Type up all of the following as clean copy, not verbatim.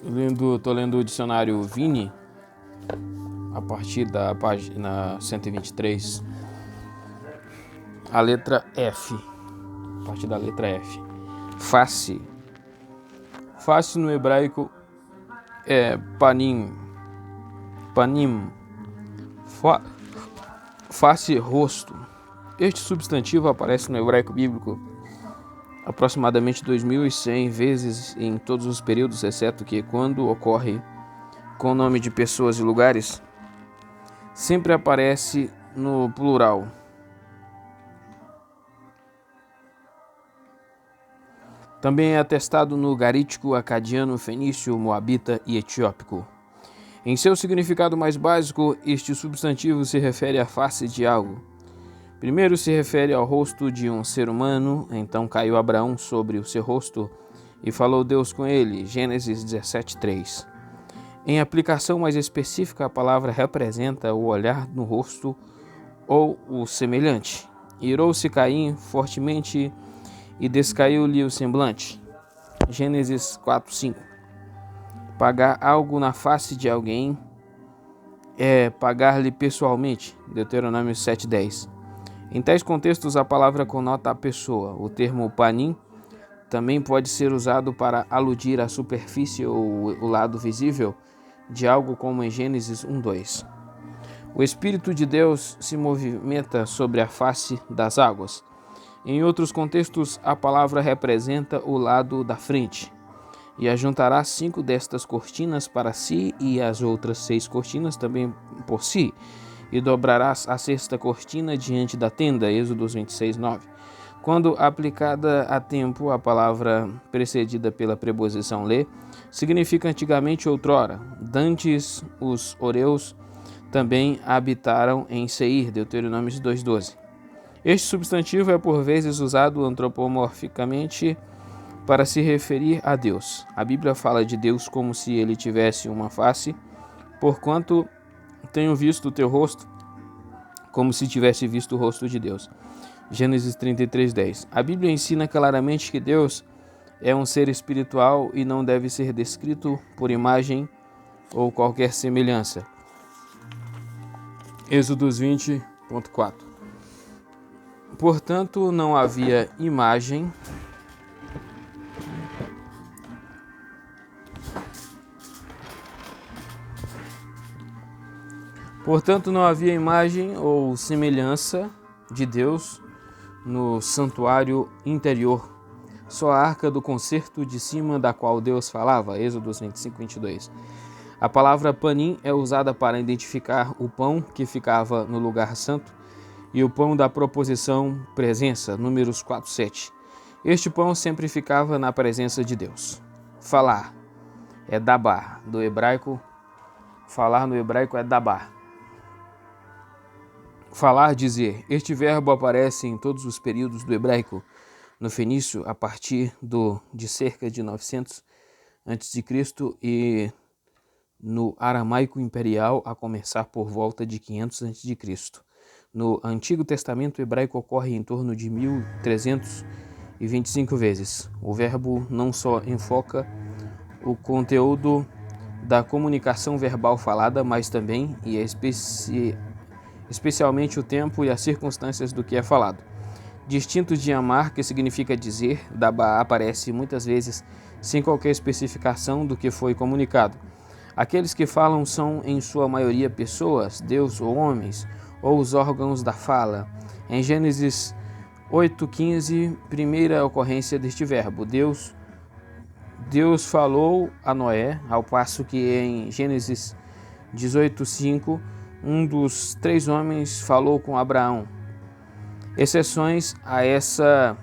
Estou lendo o dicionário Vini, a partir da página 123, a letra F, a partir da letra F. Face. Face no hebraico é panim. Face, rosto. Este substantivo aparece no hebraico bíblico aproximadamente 2.100 vezes em todos os períodos, exceto que, quando ocorre com o nome de pessoas e lugares, sempre aparece no plural. Também é atestado no garítico, acadiano, fenício, moabita e etiópico. Em seu significado mais básico, este substantivo se refere à face de algo. Primeiro se refere ao rosto de um ser humano, então caiu Abraão sobre o seu rosto e falou Deus com ele, Gênesis 17:3. Em aplicação mais específica, a palavra representa o olhar no rosto ou o semelhante. Irou-se Caim fortemente e descaiu-lhe o semblante. Gênesis 4:5. Pagar algo na face de alguém é pagar-lhe pessoalmente. Deuteronômio 7:10. Em tais contextos, a palavra conota a pessoa. O termo panim também pode ser usado para aludir à superfície ou o lado visível de algo, como em Gênesis 1:2. O Espírito de Deus se movimenta sobre a face das águas. Em outros contextos, a palavra representa o lado da frente. E ajuntará 5 destas cortinas para si e as outras 6 cortinas também por si. E dobrarás a 6ª cortina diante da tenda, Êxodo 26:9. Quando aplicada a tempo, a palavra precedida pela preposição lê, significa antigamente outrora. Dantes os horeus também habitaram em Seir, Deuteronômio 2:12. Este substantivo é por vezes usado antropomorficamente para se referir a Deus. A Bíblia fala de Deus como se ele tivesse uma face, porquanto tenho visto o teu rosto, como se tivesse visto o rosto de Deus. Gênesis 33:10. A Bíblia ensina claramente que Deus é um ser espiritual e não deve ser descrito por imagem ou qualquer semelhança. Êxodo 20:4. Portanto, não havia imagem ou semelhança de Deus no santuário interior, só a arca do concerto de cima da qual Deus falava, Êxodo 25:22. A palavra panim é usada para identificar o pão que ficava no lugar santo e o pão da proposição presença, Números 4:7. Este pão sempre ficava na presença de Deus. Falar é dabar, do hebraico. Falar no hebraico é dabar. Falar, dizer. Este verbo aparece em todos os períodos do hebraico. No fenício, a partir de cerca de 900 a.C. e no aramaico imperial, a começar por volta de 500 a.C. No Antigo Testamento, o hebraico ocorre em torno de 1.325 vezes. O verbo não só enfoca o conteúdo da comunicação verbal falada, mas também, e especialmente o tempo e as circunstâncias do que é falado. Distinto de amar, que significa dizer, dabá aparece muitas vezes sem qualquer especificação do que foi comunicado. Aqueles que falam são, em sua maioria, pessoas, Deus ou homens, ou os órgãos da fala. Em Gênesis 8:15, primeira ocorrência deste verbo, Deus falou a Noé, ao passo que em Gênesis 18:5, um dos 3 homens falou com Abraão. Exceções a essa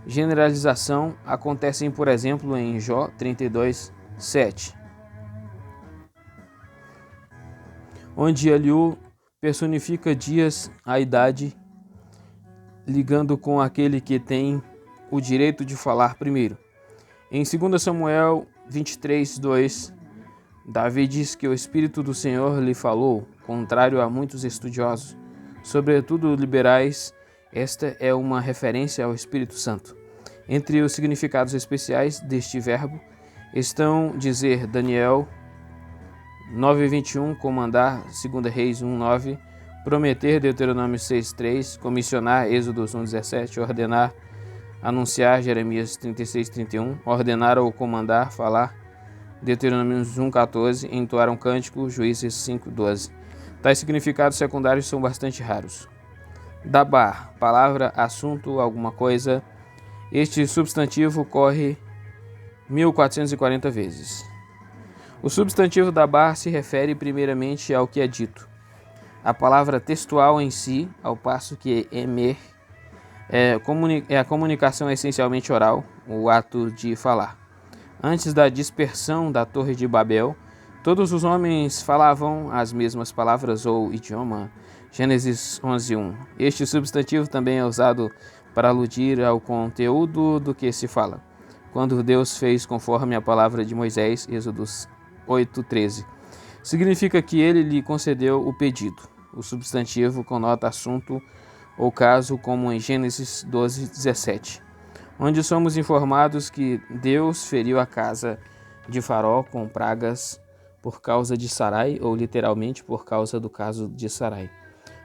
generalização acontecem, por exemplo, em Jó 32:7, onde Eliú personifica dias, a idade, ligando com aquele que tem o direito de falar primeiro. Em 2 Samuel 23:2, Davi diz que o Espírito do Senhor lhe falou, contrário a muitos estudiosos, sobretudo liberais. Esta é uma referência ao Espírito Santo. Entre os significados especiais deste verbo estão dizer Daniel 9:21, comandar 2 Reis 1:9, prometer Deuteronômio 6:3, comissionar Êxodos 1:17, ordenar, anunciar Jeremias 36:31, ordenar ou comandar, falar Deuteronômio 1:14, entoar um cântico Juízes 5:12. Tais significados secundários são bastante raros. Dabar, palavra, assunto, alguma coisa. Este substantivo ocorre 1440 vezes. O substantivo dabar se refere primeiramente ao que é dito. A palavra textual em si, ao passo que emer é a comunicação essencialmente oral, o ato de falar. Antes da dispersão da Torre de Babel, todos os homens falavam as mesmas palavras ou idioma. Gênesis 11:1. Este substantivo também é usado para aludir ao conteúdo do que se fala. Quando Deus fez conforme a palavra de Moisés, Êxodos 8:13. Significa que ele lhe concedeu o pedido. O substantivo conota assunto ou caso, como em Gênesis 12:17, onde somos informados que Deus feriu a casa de Faraó com pragas por causa de Sarai, ou literalmente por causa do caso de Sarai.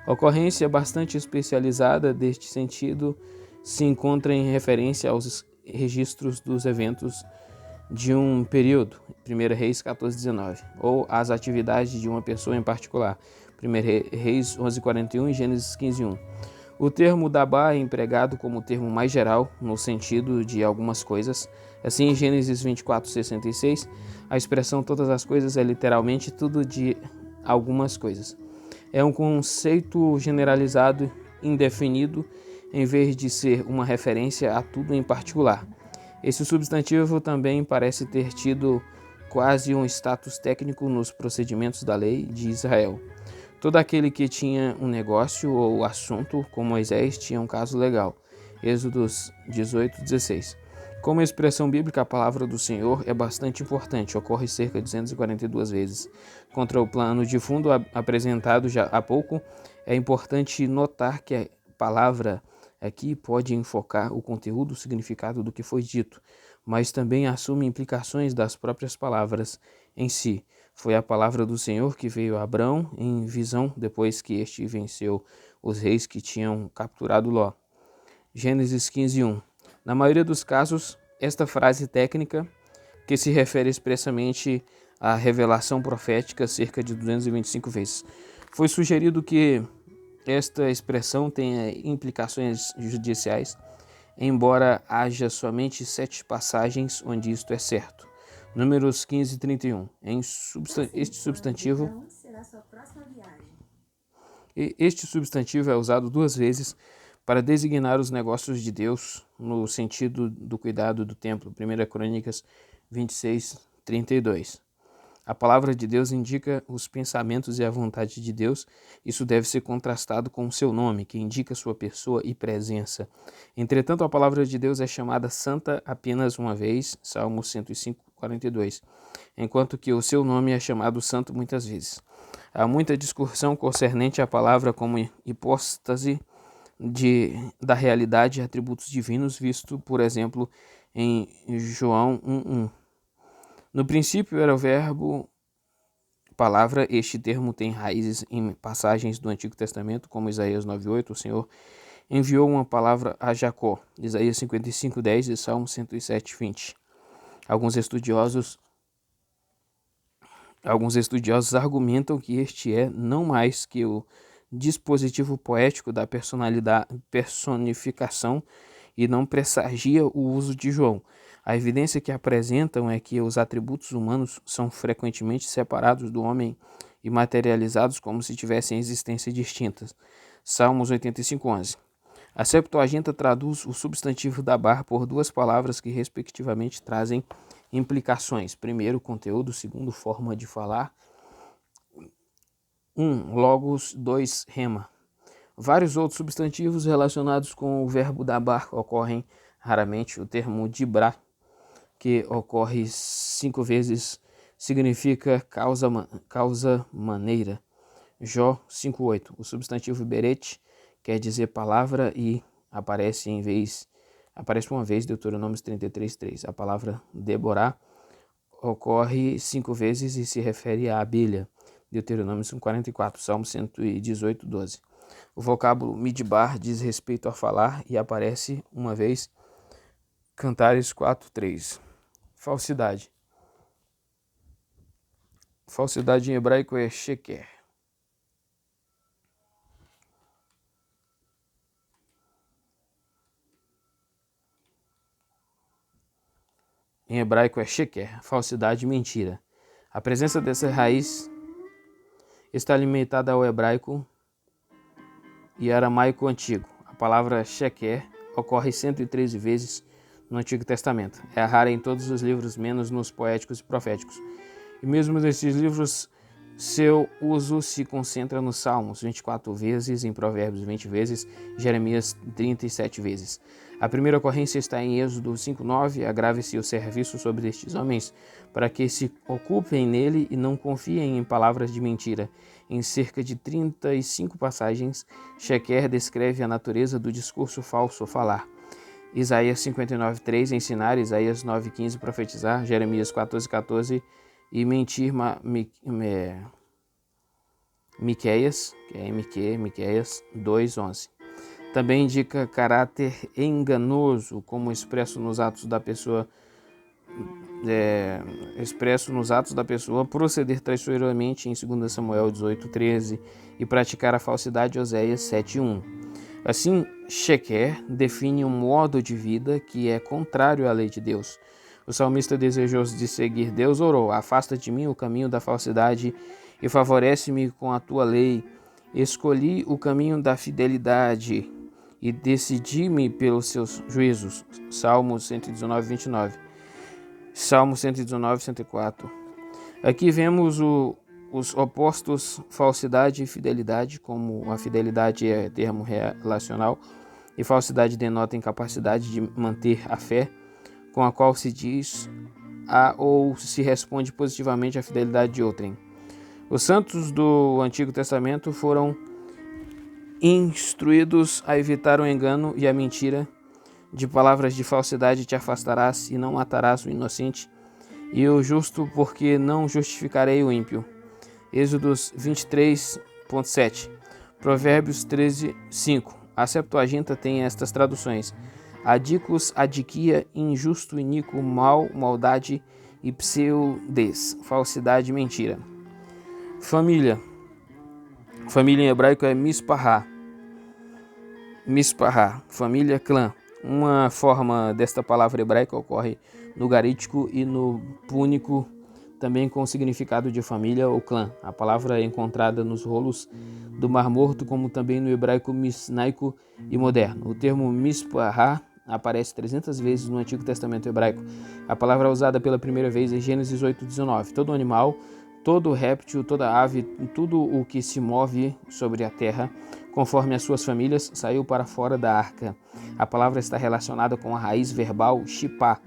A ocorrência bastante especializada deste sentido se encontra em referência aos registros dos eventos de um período, 1 Reis 14:19, ou as atividades de uma pessoa em particular, 1 Reis 11:41 e Gênesis 15:1. O termo dabar é empregado como termo mais geral, no sentido de algumas coisas. Assim, em Gênesis 24:66, a expressão todas as coisas é literalmente tudo de algumas coisas. É um conceito generalizado, indefinido, em vez de ser uma referência a tudo em particular. Esse substantivo também parece ter tido quase um status técnico nos procedimentos da lei de Israel. Todo aquele que tinha um negócio ou assunto com Moisés tinha um caso legal. Êxodos 18:16. Como expressão bíblica, a palavra do Senhor é bastante importante, ocorre cerca de 242 vezes. Contra o plano de fundo apresentado já há pouco, é importante notar que a palavra aqui pode enfocar o conteúdo, o significado do que foi dito, mas também assume implicações das próprias palavras em si. Foi a palavra do Senhor que veio a Abrão em visão depois que este venceu os reis que tinham capturado Ló. Gênesis 15:1. Na maioria dos casos, esta frase técnica, que se refere expressamente à revelação profética cerca de 225 vezes, foi sugerido que esta expressão tenha implicações judiciais, embora haja somente 7 passagens onde isto é certo. Números 15:31. Este substantivo é usado 2 vezes para designar os negócios de Deus no sentido do cuidado do templo. 1 Crônicas 26:32. A palavra de Deus indica os pensamentos e a vontade de Deus. Isso deve ser contrastado com o seu nome, que indica sua pessoa e presença. Entretanto, a palavra de Deus é chamada santa apenas uma vez, Salmo 105:42, enquanto que o seu nome é chamado santo muitas vezes. Há muita discussão concernente à palavra como hipóstase da realidade e atributos divinos, visto, por exemplo, em João 1:1. No princípio era o verbo, palavra. Este termo tem raízes em passagens do Antigo Testamento, como Isaías 9:8. O Senhor enviou uma palavra a Jacó, Isaías 55:10 e Salmo 107:20. Alguns estudiosos argumentam que este é não mais que o dispositivo poético da personificação e não pressagia o uso de João. A evidência que apresentam é que os atributos humanos são frequentemente separados do homem e materializados como se tivessem existência distintas. Salmos 85:11. A Septuaginta traduz o substantivo dabar por 2 palavras que respectivamente trazem implicações. Primeiro, conteúdo. Segundo, forma de falar. 1. Logos. 2. Rema. Vários outros substantivos relacionados com o verbo dabar ocorrem raramente. O termo dibrar, que ocorre 5 vezes, significa causa maneira. Jó 5:8. O substantivo beret quer dizer palavra e aparece uma vez Deuteronômio 33:3. A palavra Deborah ocorre 5 vezes e se refere à abelha. Deuteronômio 44, Salmo 118, 12. O vocábulo midbar diz respeito a falar e aparece uma vez. Cantares 4, 3. Falsidade. Falsidade em hebraico é sheker. Em hebraico é sheker, falsidade e mentira. A presença dessa raiz está limitada ao hebraico e aramaico antigo. A palavra sheker ocorre 113 vezes no Antigo Testamento. É rara em todos os livros, menos nos poéticos e proféticos. E mesmo nesses livros, seu uso se concentra nos Salmos 24 vezes, em Provérbios 20 vezes, Jeremias 37 vezes. A primeira ocorrência está em Êxodo 5:9. Agrave-se o serviço sobre estes homens, para que se ocupem nele e não confiem em palavras de mentira. Em cerca de 35 passagens, Sheker descreve a natureza do discurso falso, falar. Isaías 59:3, ensinar, Isaías 9:15, profetizar, Jeremias 14:14 e mentir, Miqueias, que é Miqueias 2:11. Também indica caráter enganoso, como expresso nos atos da pessoa, proceder traiçoeiramente em 2 Samuel 18:13 e praticar a falsidade, Oséias 7:1. Assim, Sheker define um modo de vida que é contrário à lei de Deus. O salmista, desejoso de seguir Deus, orou: afasta de mim o caminho da falsidade e favorece-me com a tua lei. Escolhi o caminho da fidelidade e decidi-me pelos seus juízos. Salmo 119, 29. Salmo 119, 104. Aqui vemos os opostos, falsidade e fidelidade, como a fidelidade é termo relacional e falsidade denota incapacidade de manter a fé, com a qual se diz ou se responde positivamente à fidelidade de outrem. Os santos do Antigo Testamento foram instruídos a evitar o engano e a mentira. De palavras de falsidade te afastarás e não matarás o inocente e o justo, porque não justificarei o ímpio. Êxodos 23.7. Provérbios 13:5. A Septuaginta tem estas traduções: adicos, adiquia, injusto, iníquo, mal, maldade e pseudes, falsidade, mentira. Família. Família em hebraico é mispará. Mispará, família, clã. Uma forma desta palavra hebraica ocorre no garítico e no púnico, também com o significado de família ou clã. A palavra é encontrada nos rolos do Mar Morto, como também no hebraico misnaico e moderno. O termo mispará aparece 300 vezes no Antigo Testamento hebraico. A palavra é usada pela primeira vez em Gênesis 8:19. Todo animal, todo réptil, toda ave, tudo o que se move sobre a terra, conforme as suas famílias, saiu para fora da arca. A palavra está relacionada com a raiz verbal shipá,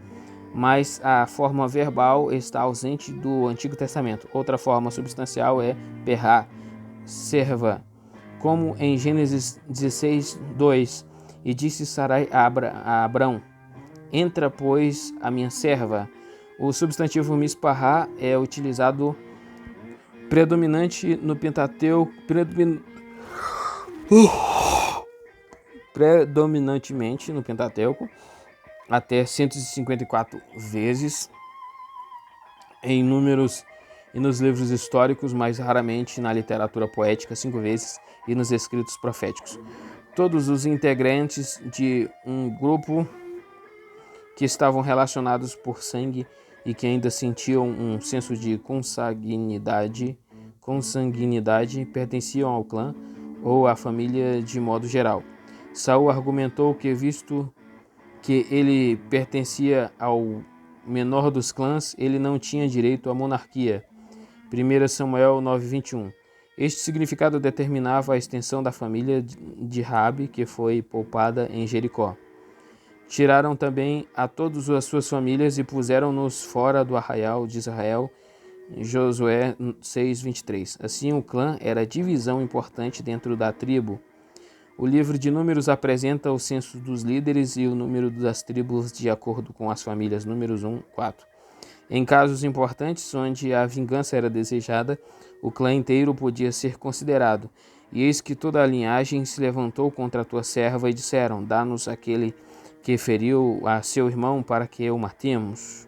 mas a forma verbal está ausente do Antigo Testamento. Outra forma substancial é perá, serva, como em Gênesis 16:2. E disse Sarai a Abrão: entra, pois, a minha serva. O substantivo mispará é utilizado predominantemente no Pentateuco, até 154 vezes em números e nos livros históricos, mais raramente na literatura poética, 5 vezes, e nos escritos proféticos. Todos os integrantes de um grupo que estavam relacionados por sangue e que ainda sentiam um senso de consanguinidade pertenciam ao clã ou à família de modo geral. Saul argumentou que, visto que ele pertencia ao menor dos clãs, ele não tinha direito à monarquia. 1 Samuel 9:21. Este significado determinava a extensão da família de Raabe, que foi poupada em Jericó. Tiraram também a todas as suas famílias e puseram-nos fora do arraial de Israel. Josué 6:23. Assim, o clã era a divisão importante dentro da tribo. O livro de Números apresenta o censo dos líderes e o número das tribos de acordo com as famílias. Números 1:4. Em casos importantes, onde a vingança era desejada, o clã inteiro podia ser considerado. E eis que toda a linhagem se levantou contra a tua serva e disseram: dá-nos aquele que feriu a seu irmão para que o matemos,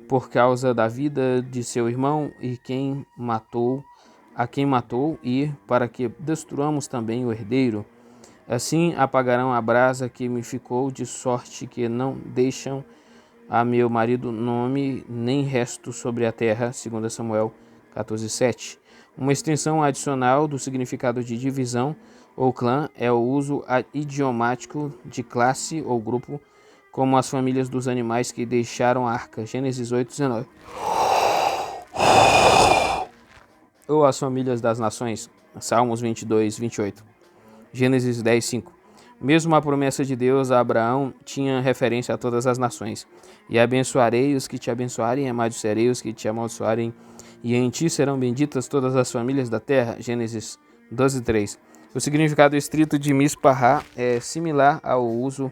por causa da vida de seu irmão e quem matou, e para que destruamos também o herdeiro. Assim apagarão a brasa que me ficou, de sorte que não deixam a meu marido nome nem resto sobre a terra. 2 Samuel 14:7. Uma extensão adicional do significado de divisão ou clã é o uso idiomático de classe ou grupo, como as famílias dos animais que deixaram a arca, Gênesis 8:19. Ou as famílias das nações, Salmos 22:28. Gênesis 10:5. Mesmo a promessa de Deus a Abraão tinha referência a todas as nações. E abençoarei os que te abençoarem, amaldiçoarei os que te amaldiçoarem, e em ti serão benditas todas as famílias da terra. Gênesis 12:3. O significado estrito de Mispará é similar ao uso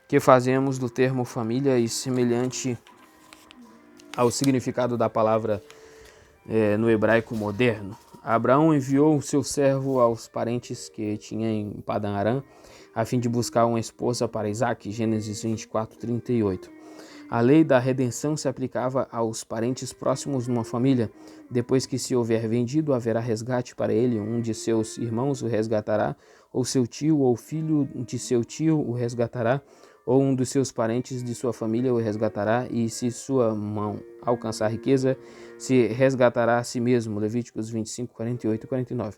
que fazemos do termo família e semelhante ao significado da palavra no hebraico moderno. Abraão enviou seu servo aos parentes que tinha em Padã Arã, a fim de buscar uma esposa para Isaque, Gênesis 24:38. A lei da redenção se aplicava aos parentes próximos numa família. Depois que se houver vendido, haverá resgate para ele. Um de seus irmãos o resgatará, ou seu tio ou filho de seu tio o resgatará, ou um dos seus parentes de sua família o resgatará, e se sua mão alcançar riqueza, se resgatará a si mesmo. Levíticos 25, 48 e 49.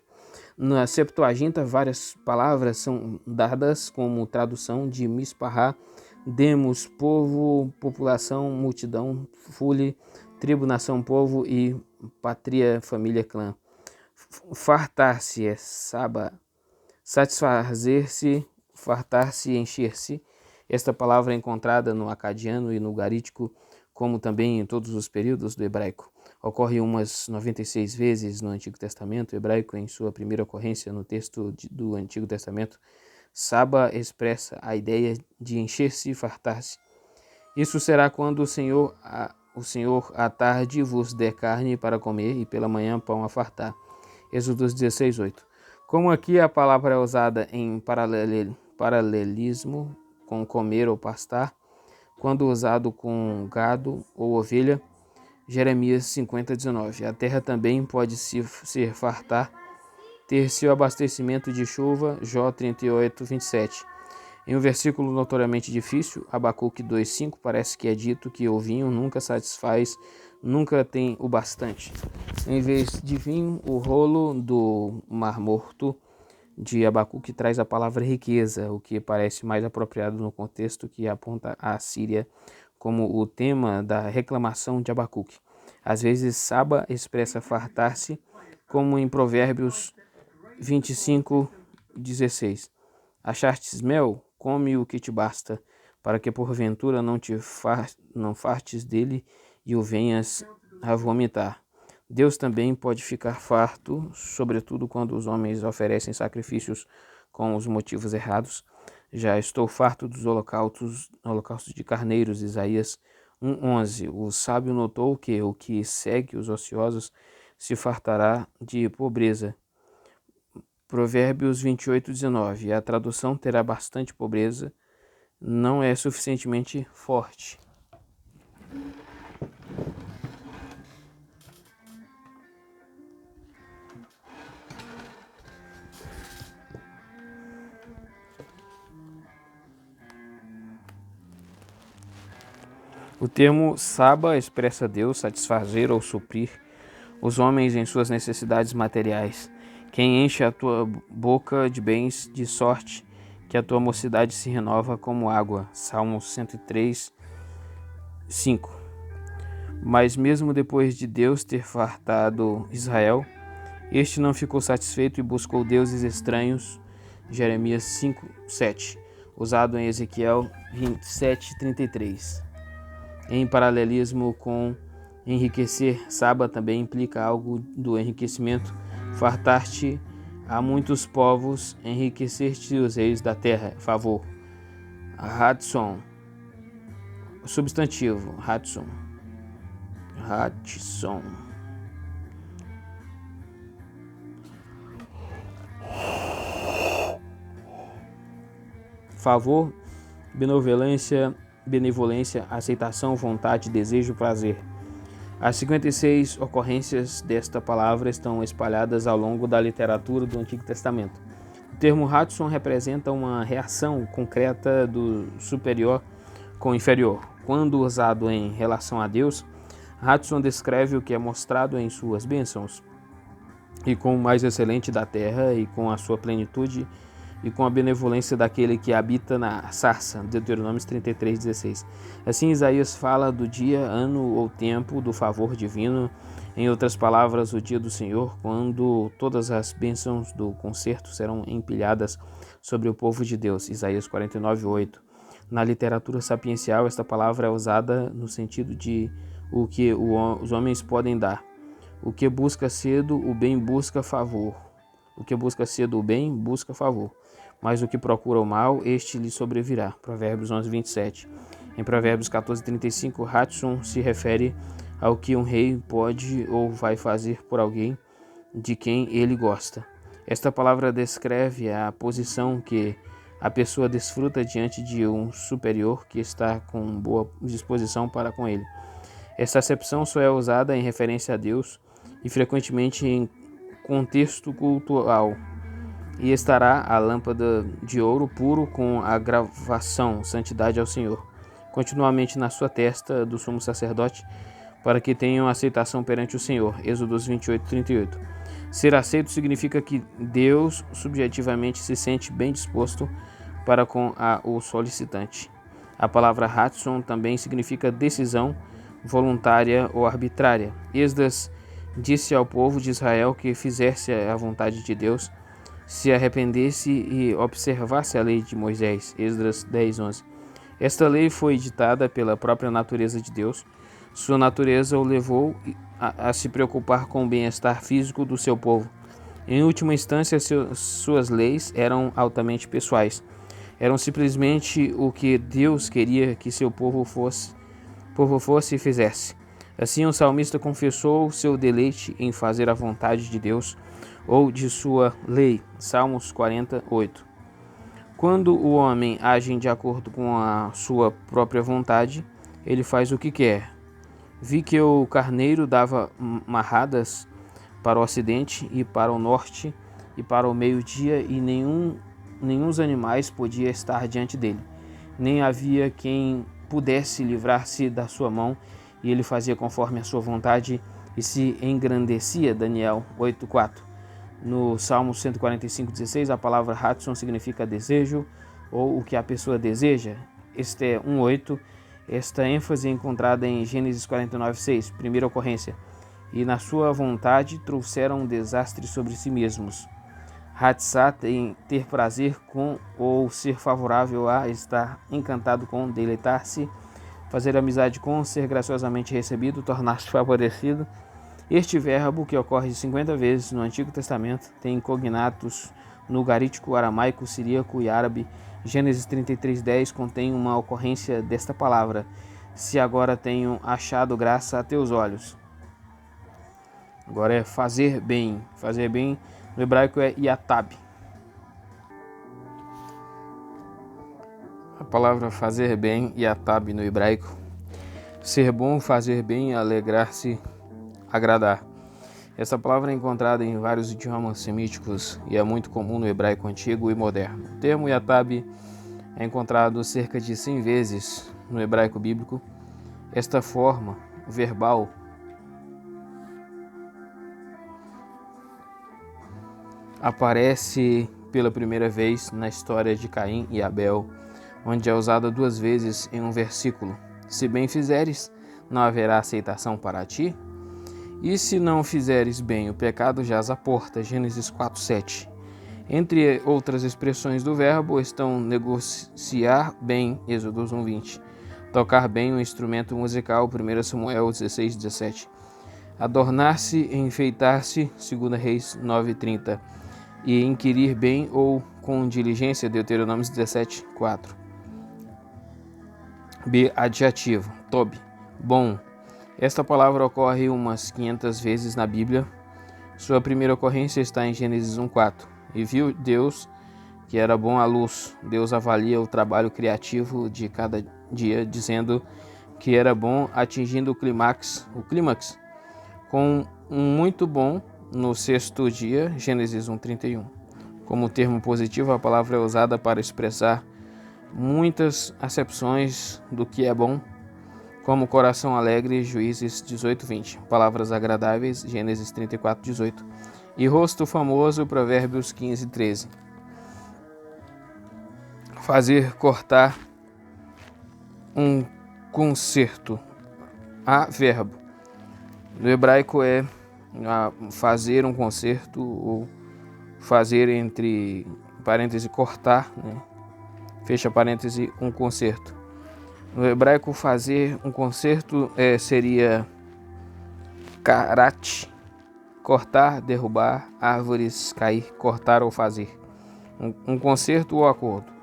Na Septuaginta, várias palavras são dadas como tradução de Mispará: demos, povo, população, multidão, fule, tribo, nação, povo, e pátria, família, clã. Fartar-se é saba, satisfazer-se, fartar-se, encher-se. Esta palavra é encontrada no acadiano e no garítico, como também em todos os períodos do hebraico. Ocorre umas 96 vezes no Antigo Testamento hebraico. Em sua primeira ocorrência no texto do Antigo Testamento, Saba expressa a ideia de encher-se e fartar-se. Isso será quando o Senhor à tarde vos der carne para comer, e pela manhã pão a fartar. Êxodo 16:8. Como aqui a palavra é usada em paralelismo com comer ou pastar, quando usado com gado ou ovelha, Jeremias 50:19. A terra também pode ser fartar, ter seu abastecimento de chuva, Jó 38:27. Em um versículo notoriamente difícil, Abacuque 2:5, parece que é dito que o vinho nunca satisfaz, nunca tem o bastante. Em vez de vinho, o rolo do Mar Morto de Abacuque traz a palavra riqueza, o que parece mais apropriado no contexto que aponta a Síria como o tema da reclamação de Abacuque. Às vezes, Saba expressa fartar-se, como em Provérbios 25:16. Achartes mel, come o que te basta, para que porventura não fartes dele e o venhas a vomitar. Deus também pode ficar farto, sobretudo quando os homens oferecem sacrifícios com os motivos errados. Já estou farto dos holocaustos de carneiros, Isaías 1:11. O sábio notou que o que segue os ociosos se fartará de pobreza. Provérbios 28:19. A tradução terá bastante pobreza, não é suficientemente forte. O termo Saba expressa Deus satisfazer ou suprir os homens em suas necessidades materiais. Quem enche a tua boca de bens, de sorte que a tua mocidade se renova como água. Salmos 103:5. Mas mesmo depois de Deus ter fartado Israel, este não ficou satisfeito e buscou deuses estranhos. Jeremias 5:7, usado em Ezequiel 27:33. Em paralelismo com enriquecer, Saba também implica algo do enriquecimento. Fartar-te a muitos povos, enriquecer-te os reis da terra. Favor. Hadson. Substantivo. Hadson. Hudson. Favor, benevolência, aceitação, vontade, desejo, prazer. As 56 ocorrências desta palavra estão espalhadas ao longo da literatura do Antigo Testamento. O termo Hudson representa uma reação concreta do superior com o inferior. Quando usado em relação a Deus, Hudson descreve o que é mostrado em suas bênçãos, e com o mais excelente da terra, e com a sua plenitude, e com a benevolência daquele que habita na sarça. Deuteronômio 33:16. Assim, Isaías fala do dia, ano ou tempo do favor divino, em outras palavras, o dia do Senhor, quando todas as bênçãos do concerto serão empilhadas sobre o povo de Deus. Isaías 49:8. Na literatura sapiencial, esta palavra é usada no sentido de o que os homens podem dar. O que busca cedo o bem busca favor. O que busca cedo o bem busca favor. Mas o que procura o mal, este lhe sobrevirá. Provérbios 11:27. Em Provérbios 14:35, Hudson se refere ao que um rei pode ou vai fazer por alguém de quem ele gosta. Esta palavra descreve a posição que a pessoa desfruta diante de um superior que está com boa disposição para com ele. Esta acepção só é usada em referência a Deus e frequentemente em contexto cultural. E estará a lâmpada de ouro puro com a gravação santidade ao Senhor, continuamente na sua testa do sumo sacerdote, para que tenham aceitação perante o Senhor. Êxodos 28:38. Ser aceito significa que Deus subjetivamente se sente bem disposto para com o solicitante. A palavra Hudson também significa decisão voluntária ou arbitrária. Esdras disse ao povo de Israel que fizesse a vontade de Deus, se arrependesse e observasse a lei de Moisés. Esdras 10:11. Esta lei foi ditada pela própria natureza de Deus. Sua natureza o levou a se preocupar com o bem-estar físico do seu povo. Em última instância, suas leis eram altamente pessoais. Eram simplesmente o que Deus queria que seu povo fosse e fizesse. Assim, o salmista confessou seu deleite em fazer a vontade de Deus ou de sua lei. Salmos 48. Quando o homem age de acordo com a sua própria vontade, ele faz o que quer. Vi que o carneiro dava marradas para o ocidente e para o norte e para o meio-dia, e nenhum dos animais podia estar diante dele. Nem havia quem pudesse livrar-se da sua mão, e ele fazia conforme a sua vontade e se engrandecia. Daniel 8:4. No Salmo 145:16, a palavra Hudson significa desejo ou o que a pessoa deseja. Este é 1:8. Esta ênfase é encontrada em Gênesis 49:6, primeira ocorrência. E na sua vontade trouxeram um desastre sobre si mesmos. Hatsat, em ter prazer com ou ser favorável a, estar encantado com, deleitar-se, fazer amizade com, ser graciosamente recebido, tornar-se favorecido. Este verbo, que ocorre 50 vezes no Antigo Testamento, tem cognatos no garítico, aramaico, siríaco e árabe. Gênesis 33:10 contém uma ocorrência desta palavra: se agora tenho achado graça a teus olhos. Agora é fazer bem. Fazer bem no hebraico é yatab. A palavra fazer bem, yatab no hebraico. Ser bom, fazer bem, alegrar-se, agradar. Essa palavra é encontrada em vários idiomas semíticos e é muito comum no hebraico antigo e moderno. O termo yatab é encontrado cerca de 100 vezes no hebraico bíblico. Esta forma verbal aparece pela primeira vez na história de Caim e Abel, onde é usada 2 vezes em um versículo. Se bem fizeres, não haverá aceitação para ti. E se não fizeres bem, o pecado jaz à porta. Gênesis 4:7. Entre outras expressões do verbo estão negociar bem, Êxodos 1:20. Tocar bem um instrumento musical, 1 Samuel 16:17. Adornar-se, enfeitar-se, 2 Reis 9:30. E inquirir bem ou com diligência, Deuteronômio 17:4. B. Adjetivo. Tob. Bom. Esta palavra ocorre umas 500 vezes na Bíblia. Sua primeira ocorrência está em Gênesis 1:4. E viu Deus que era bom a luz. Deus avalia o trabalho criativo de cada dia, dizendo que era bom, atingindo o clímax com um muito bom no sexto dia, Gênesis 1:31. Como termo positivo, a palavra é usada para expressar muitas acepções do que é bom, como coração alegre, Juízes 18:20. Palavras agradáveis, Gênesis 34:18. E rosto famoso, Provérbios 15:13. Fazer, cortar, um concerto. A verbo. No hebraico é fazer um concerto, ou fazer entre parênteses cortar, né? Fecha parêntese, um concerto. No hebraico, fazer um concerto seria karat, cortar, derrubar, árvores, cair, cortar ou fazer. Um concerto ou acordo.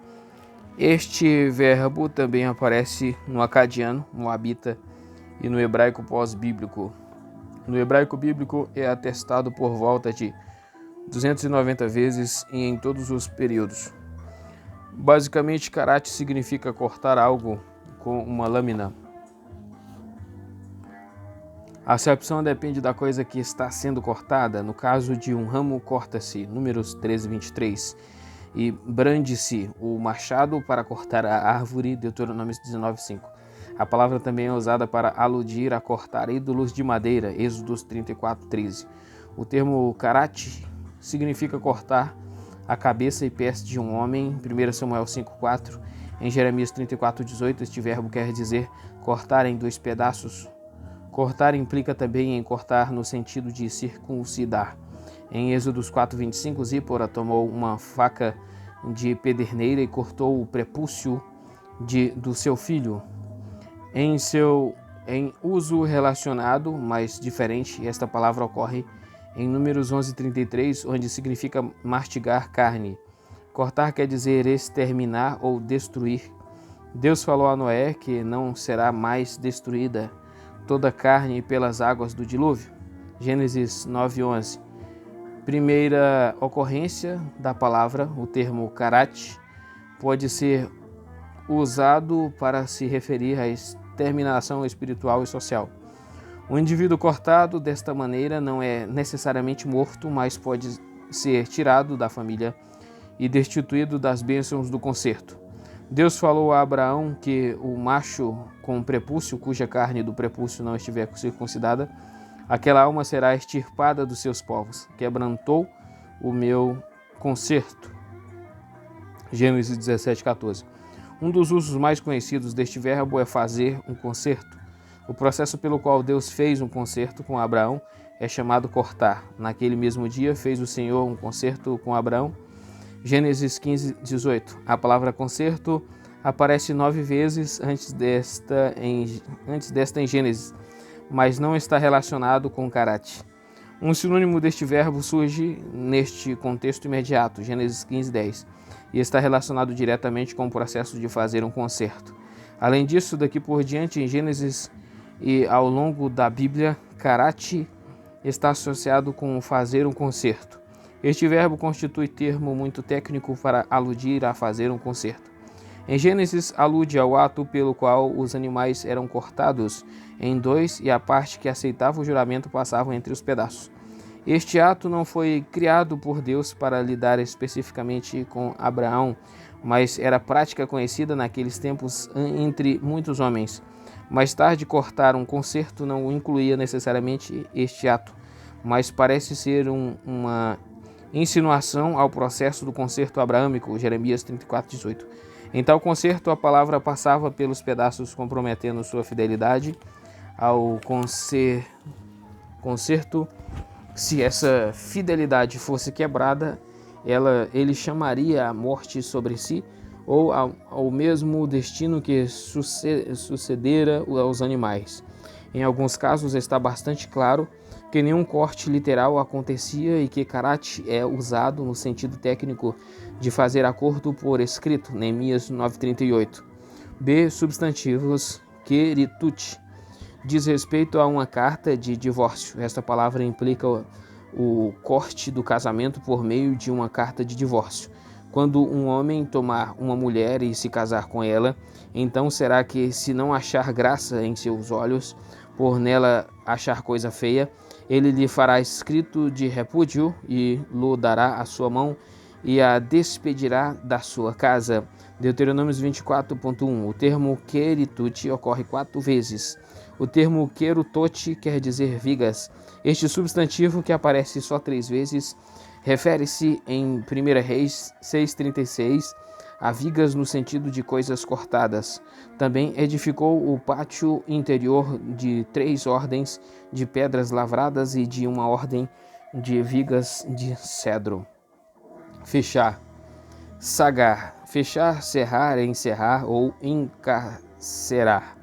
Este verbo também aparece no acadiano, moabita e no hebraico pós-bíblico. No hebraico bíblico é atestado por volta de 290 vezes e em todos os períodos. Basicamente, karat significa cortar algo com uma lâmina. A acepção depende da coisa que está sendo cortada. No caso de um ramo, corta-se, Números 13:23. E brande-se o machado para cortar a árvore, Deuteronômio 19:5. A palavra também é usada para aludir a cortar ídolos de madeira, Êxodos 34:13. O termo karat significa cortar a cabeça e pés de um homem, 1 Samuel 5:4. Em Jeremias 34:18, este verbo quer dizer cortar em 2 pedaços. Cortar implica também em cortar no sentido de circuncidar. Em Êxodos 4:25, Zípora tomou uma faca de pederneira e cortou o prepúcio do seu filho. Em uso relacionado, mas diferente, esta palavra ocorre em Números 11:33, onde significa mastigar carne. Cortar quer dizer exterminar ou destruir. Deus falou a Noé que não será mais destruída toda carne pelas águas do dilúvio. Gênesis 9:11. Primeira ocorrência da palavra, o termo karat, pode ser usado para se referir à exterminação espiritual e social. O indivíduo cortado desta maneira não é necessariamente morto, mas pode ser tirado da família e destituído das bênçãos do concerto. Deus falou a Abraão que o macho com prepúcio, cuja carne do prepúcio não estiver circuncidada, aquela alma será extirpada dos seus povos. Quebrantou o meu concerto. Gênesis 17:14. Um dos usos mais conhecidos deste verbo é fazer um concerto. O processo pelo qual Deus fez um concerto com Abraão é chamado cortar. Naquele mesmo dia fez o Senhor um concerto com Abraão. Gênesis 15:18. A palavra concerto aparece 9 vezes antes desta em Gênesis, mas não está relacionado com karat. Um sinônimo deste verbo surge neste contexto imediato, Gênesis 15:10, e está relacionado diretamente com o processo de fazer um concerto. Além disso, daqui por diante, em Gênesis e ao longo da Bíblia, karat está associado com fazer um concerto. Este verbo constitui termo muito técnico para aludir a fazer um concerto. Em Gênesis, alude ao ato pelo qual os animais eram cortados em 2 e a parte que aceitava o juramento passava entre os pedaços. Este ato não foi criado por Deus para lidar especificamente com Abraão, mas era prática conhecida naqueles tempos entre muitos homens. Mais tarde, cortar um concerto não incluía necessariamente este ato, mas parece ser uma insinuação ao processo do concerto abraâmico, Jeremias 34:18. Em tal concerto, a palavra passava pelos pedaços, comprometendo sua fidelidade ao concerto. Se essa fidelidade fosse quebrada, ele chamaria a morte sobre si ou ao mesmo destino que sucedera aos animais. Em alguns casos está bastante claro que nenhum corte literal acontecia e que karat é usado no sentido técnico de fazer acordo por escrito, Neemias 9:38. B. Substantivos, keritut. diz respeito a uma carta de divórcio. Esta palavra implica o corte do casamento por meio de uma carta de divórcio. Quando um homem tomar uma mulher e se casar com ela, então será que, se não achar graça em seus olhos, por nela achar coisa feia, ele lhe fará escrito de repúdio e lhe dará a sua mão e a despedirá da sua casa. Deuteronômios 24.1. O termo queritute ocorre 4 vezes. O termo querutote quer dizer vigas. Este substantivo, que aparece só 3 vezes, refere-se em 1 Reis 6,36 a vigas no sentido de coisas cortadas. Também edificou o pátio interior de 3 ordens de pedras lavradas e de uma ordem de vigas de cedro. Fechar. Sagar. Fechar, cerrar, encerrar ou encarcerar.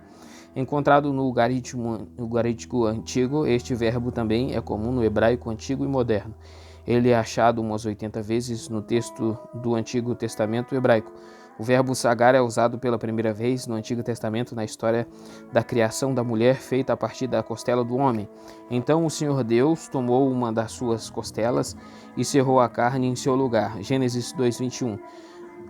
Encontrado no Ugarítico Antigo, este verbo também é comum no hebraico antigo e moderno. Ele é achado umas 80 vezes no texto do Antigo Testamento hebraico. O verbo sagar é usado pela primeira vez no Antigo Testamento na história da criação da mulher feita a partir da costela do homem. Então o Senhor Deus tomou uma das suas costelas e cerrou a carne em seu lugar. Gênesis 2:21.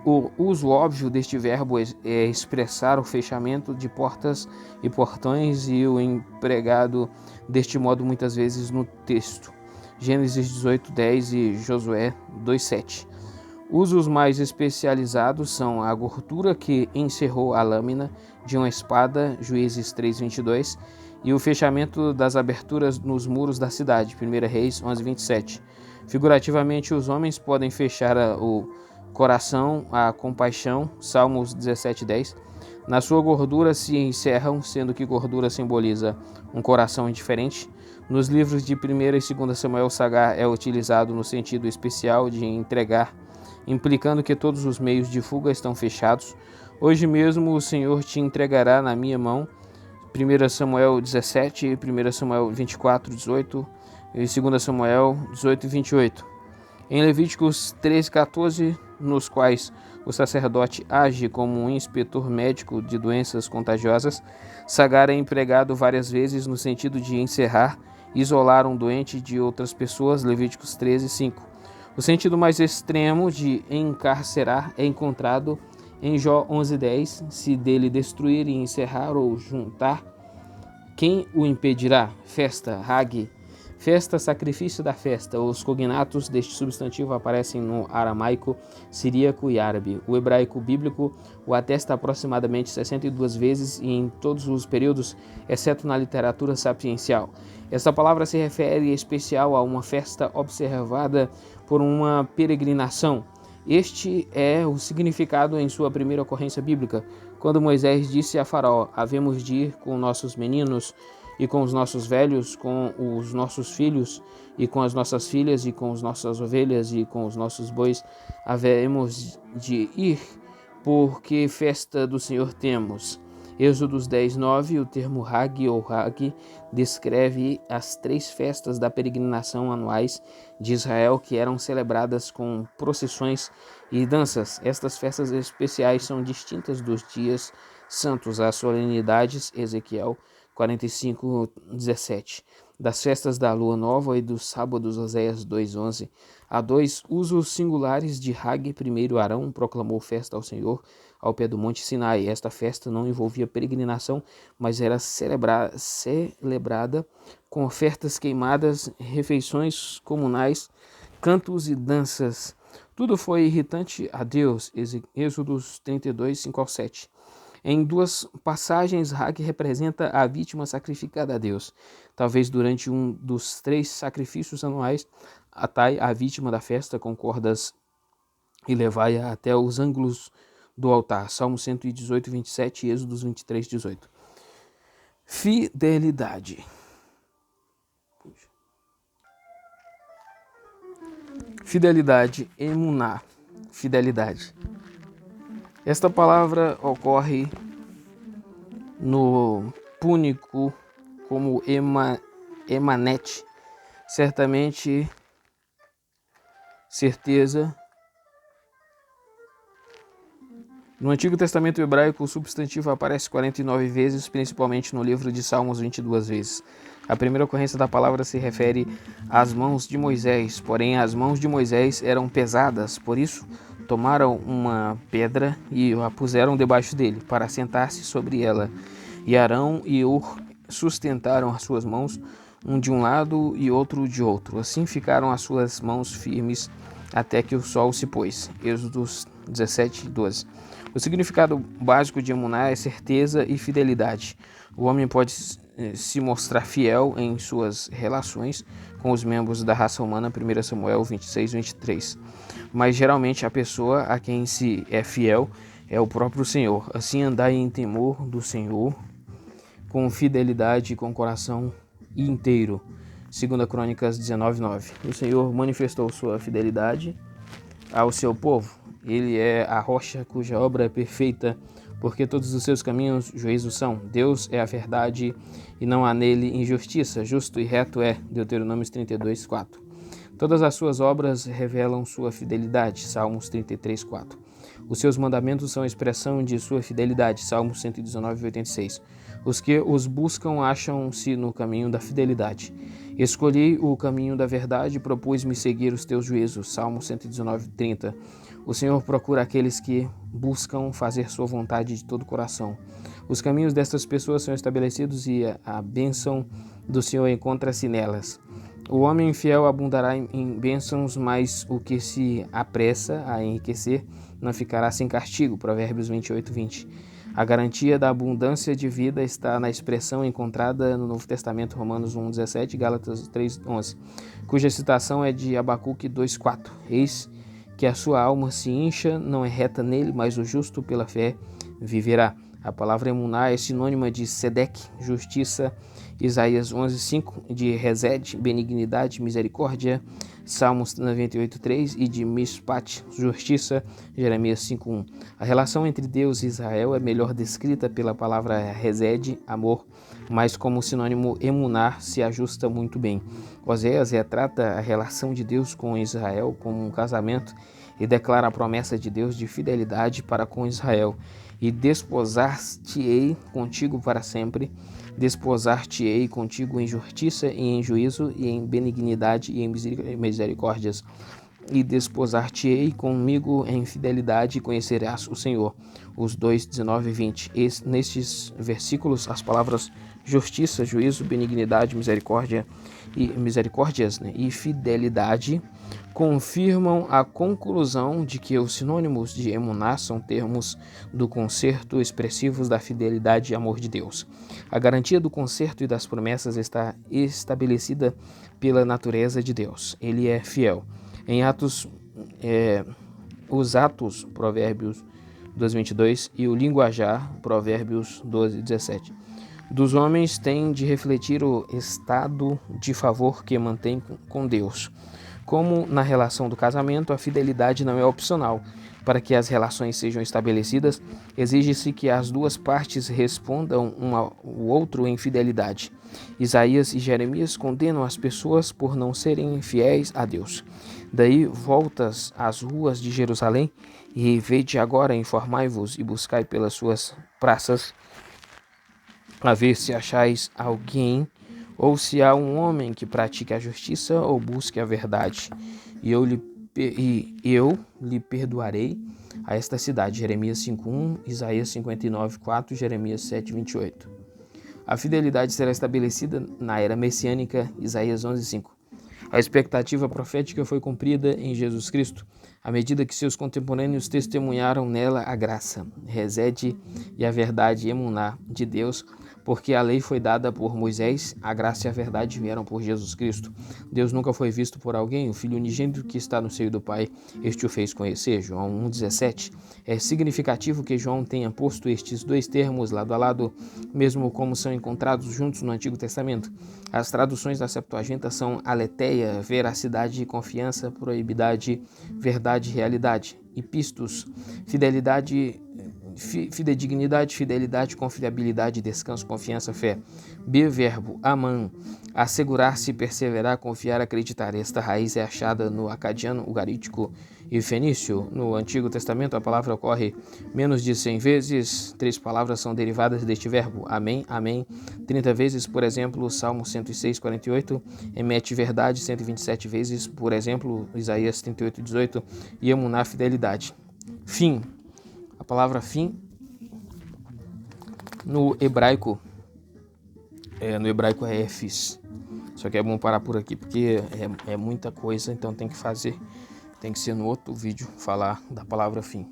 O uso óbvio deste verbo é expressar o fechamento de portas e portões, e o empregado deste modo muitas vezes no texto. Gênesis 18:10 e Josué 2:7. Usos mais especializados são a gordura que encerrou a lâmina de uma espada, Juízes 3:22, e o fechamento das aberturas nos muros da cidade, 1 Reis 11:27. Figurativamente, os homens podem fechar o coração, a compaixão, Salmos 17:10. Na sua gordura se encerram, sendo que gordura simboliza um coração indiferente. Nos livros de 1 e 2 Samuel, sagar é utilizado no sentido especial de entregar, implicando que todos os meios de fuga estão fechados. Hoje mesmo o Senhor te entregará na minha mão. 1 Samuel 17, 1 Samuel 24:18 e 2 Samuel 18:28. Em Levíticos 13:14, nos quais o sacerdote age como um inspetor médico de doenças contagiosas, sagar é empregado várias vezes no sentido de encerrar, isolar um doente de outras pessoas, Levíticos 13:5. O sentido mais extremo de encarcerar é encontrado em Jó 11:10, se dele destruir e encerrar ou juntar, quem o impedirá? Festa, Hag. Festa, sacrifício da festa. Os cognatos deste substantivo aparecem no aramaico, siríaco e árabe. O hebraico bíblico o atesta aproximadamente 62 vezes e em todos os períodos, exceto na literatura sapiencial. Esta palavra se refere em especial a uma festa observada por uma peregrinação. Este é o significado em sua primeira ocorrência bíblica, quando Moisés disse a Faraó: havemos de ir com nossos meninos e com os nossos velhos, com os nossos filhos e com as nossas filhas e com as nossas ovelhas e com os nossos bois, havemos de ir, porque festa do Senhor temos. Êxodos 10:9, o termo Hag ou Hag descreve as 3 festas da peregrinação anuais de Israel, que eram celebradas com procissões e danças. Estas festas especiais são distintas dos dias santos, as solenidades, Ezequiel 45:17, das festas da lua nova e dos sábados, Oséias 2:11. Há 2 usos singulares de Hag. Primeiro, Arão proclamou festa ao Senhor ao pé do Monte Sinai. Esta festa não envolvia peregrinação, mas era celebrada com ofertas queimadas, refeições comunais, cantos e danças. Tudo foi irritante a Deus. Êxodos 32:5-7. Em 2 passagens, Hag representa a vítima sacrificada a Deus. Talvez durante um dos 3 sacrifícios anuais, atai a vítima da festa com cordas e levai-a até os ângulos do altar. Salmo 118:27 e Êxodos 23:18. Fidelidade. Fidelidade, emuná. Fidelidade. Esta palavra ocorre no púnico como emanet, certamente, certeza, No Antigo Testamento hebraico, o substantivo aparece 49 vezes, principalmente no livro de Salmos 22 vezes. A primeira ocorrência da palavra se refere às mãos de Moisés, porém as mãos de Moisés eram pesadas, por isso tomaram uma pedra e a puseram debaixo dele, para sentar-se sobre ela. E Arão e Hur sustentaram as suas mãos, um de um lado e outro de outro. Assim ficaram as suas mãos firmes até que o sol se pôs. Êxodo 17, 12. O significado básico de emuná é certeza e fidelidade. O homem pode se mostrar fiel em suas relações com os membros da raça humana, 1 Samuel 26, 23. Mas geralmente a pessoa a quem se é fiel é o próprio Senhor. Assim andai em temor do Senhor, com fidelidade e com coração inteiro. 2 Crônicas 19:9. O Senhor manifestou sua fidelidade ao seu povo. Ele é a rocha cuja obra é perfeita, porque todos os seus caminhos juízo são. Deus é a verdade e não há nele injustiça. Justo e reto é. Deuteronômio 32:4. Todas as suas obras revelam sua fidelidade. Salmos 33:4. Os seus mandamentos são a expressão de sua fidelidade. Salmos 119:86. Os que os buscam acham-se no caminho da fidelidade. Escolhi o caminho da verdade e propus-me seguir os teus juízos. Salmo 119:30. O Senhor procura aqueles que buscam fazer sua vontade de todo o coração. Os caminhos destas pessoas são estabelecidos e a bênção do Senhor encontra-se nelas. O homem infiel abundará em bênçãos, mas o que se apressa a enriquecer não ficará sem castigo. Provérbios 28:20. A garantia da abundância de vida está na expressão encontrada no Novo Testamento, Romanos 1:17 e Gálatas 3:11, cuja citação é de Abacuque 2:4. Eis que a sua alma se incha, não é reta nele, mas o justo pela fé viverá. A palavra emuná é sinônima de Sedec, justiça, Isaías 11:5, de Resed, benignidade, misericórdia, Salmos 98:3 e de Mishpat, justiça, Jeremias 5:1. A relação entre Deus e Israel é melhor descrita pela palavra Resed, amor, mas como sinônimo emunar se ajusta muito bem. Oséias retrata a relação de Deus com Israel como um casamento e declara a promessa de Deus de fidelidade para com Israel. E desposar-te-ei contigo para sempre, desposar-te-ei contigo em justiça e em juízo, e em benignidade e em misericórdias. E desposar-te-ei comigo em fidelidade, e conhecerás o Senhor. Os 2:19 e 20. Nestes versículos, as palavras justiça, juízo, benignidade, misericórdia e misericórdias, e fidelidade confirmam a conclusão de que os sinônimos de emuná são termos do concerto expressivos da fidelidade e amor de Deus. A garantia do concerto e das promessas está estabelecida pela natureza de Deus. Ele é fiel. Em os atos, Provérbios 2:22, e o linguajar, Provérbios 12:17. Dos homens tem de refletir o estado de favor que mantém com Deus. Como na relação do casamento, a fidelidade não é opcional. Para que as relações sejam estabelecidas, exige-se que as duas partes respondam um ao outro em fidelidade. Isaías e Jeremias condenam as pessoas por não serem fiéis a Deus. Daí voltas às ruas de Jerusalém e vede agora, informai-vos e buscai pelas suas praças, a ver se achais alguém ou se há um homem que pratique a justiça ou busque a verdade, e eu lhe perdoarei a esta cidade. Jeremias 5:1, Isaías 59:4, Jeremias 7:28. A fidelidade será estabelecida na era messiânica, Isaías 11:5. A expectativa profética foi cumprida em Jesus Cristo, à medida que seus contemporâneos testemunharam nela a graça, resede e a verdade emuná de Deus, porque a lei foi dada por Moisés, a graça e a verdade vieram por Jesus Cristo. Deus nunca foi visto por alguém, o Filho unigênito que está no seio do Pai, este o fez conhecer. João 1:17. É significativo que João tenha posto estes dois termos lado a lado, mesmo como são encontrados juntos no Antigo Testamento. As traduções da Septuaginta são aletheia, veracidade e confiança, proibidade, verdade e realidade, e pistos, fidelidade, fidedignidade, fidelidade, confiabilidade, descanso, confiança, fé. B, verbo, aman, assegurar-se, perseverar, confiar, acreditar. Esta raiz é achada no acadiano, ugarítico e fenício. No Antigo Testamento, a palavra ocorre menos de 100 vezes. 3 palavras são derivadas deste verbo: amém, amém, 30 vezes, por exemplo, Salmo 106, 48, emete verdade 127 vezes, por exemplo, Isaías 38, 18, e emuná, fidelidade. Fim. A palavra fim, no hebraico é efis. Só que é bom parar por aqui porque é muita coisa, então tem que ser no outro vídeo falar da palavra fim.